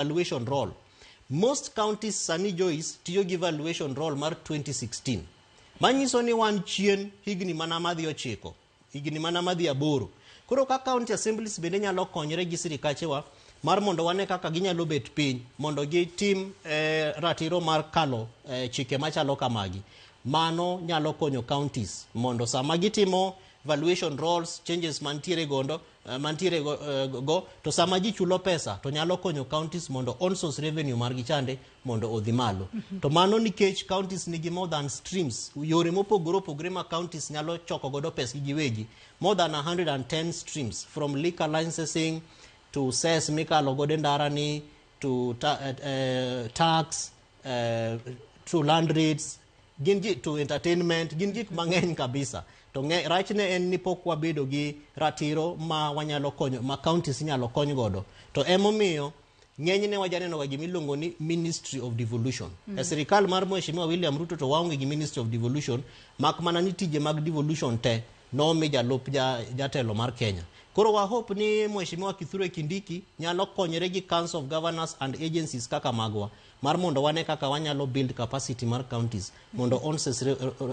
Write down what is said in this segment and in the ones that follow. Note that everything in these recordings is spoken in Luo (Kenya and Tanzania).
valuation roll. Most counties Sunny Joyce tiyo gi valuation roll mar 2016. Manyiso ni wan chien higni mana madhi ochiko, higni mana madhi aboro. Koro ka county assemblies bende nyalo konyre gi sirikachewa mar mondo wane kaka ginyalo bet piny mondo gitim ratiro mar kalo chike machalo kamagi. Mano nyalo konyo counties mondo sama gitimo valuation rolls changes mantiere go to sama ji chulo pesa to nyalo konyo counties mondo on source revenue margi chande mondo odhi malo. To mano nikech counties nigi more than streams, yore mopogore opogore ma counties nyalo choko godo pesa giwegi, more than 110 streams, from liquor licensing to cess mikalo godo ndarani to tax to land rates to entertainment, gin gik mang'eny kabisa. To rachne en ni pok wabedo gi ratiro ma wanyalo konyo, ma counties nyalo kony godo. To emomiyo ng'enyne wajaneno ga gimiluongo ni Ministry of Devolution. Sirikal mar Mheshimiwa William Ruto to waonge gi Ministry of Devolution, mak mana ni tije mag devolution te nomi jalup jatelo mar Kenya. Koro wa hope ni Mheshimiwa Kithure Kindiki nyalo konyre gi Council of Governors and Agencies kaka magwa mar mondo wane kaka wanyalo build capacity mar counties mondo onses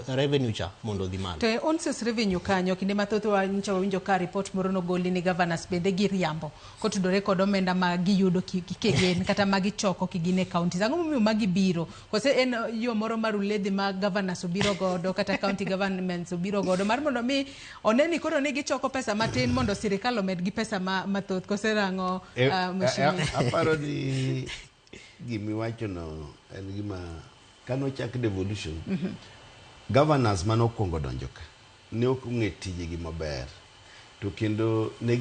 revenue cha mondo dhi malo. To onses revenue kanyo kinde mathoth wanyicho winjo ka report moro nogoli ni governors bende gi riambo kotudore kod omenda ma giyudo kigegen kata ma gichoko kigine counties. Ang'o momiyo magi biro? Kose en yo moro mar uledhi ma governors obiro godo kata county governments obiro godo mar mondo mi oneni koro ni gichoko pesa matin mondo sirikal omed gi pesa mathoth. Kose rango aparo ni gimiwacho no en gima kano chak devolution governors mano kuongo donjo ka ne ok ong'e tije gi maber to kendo ne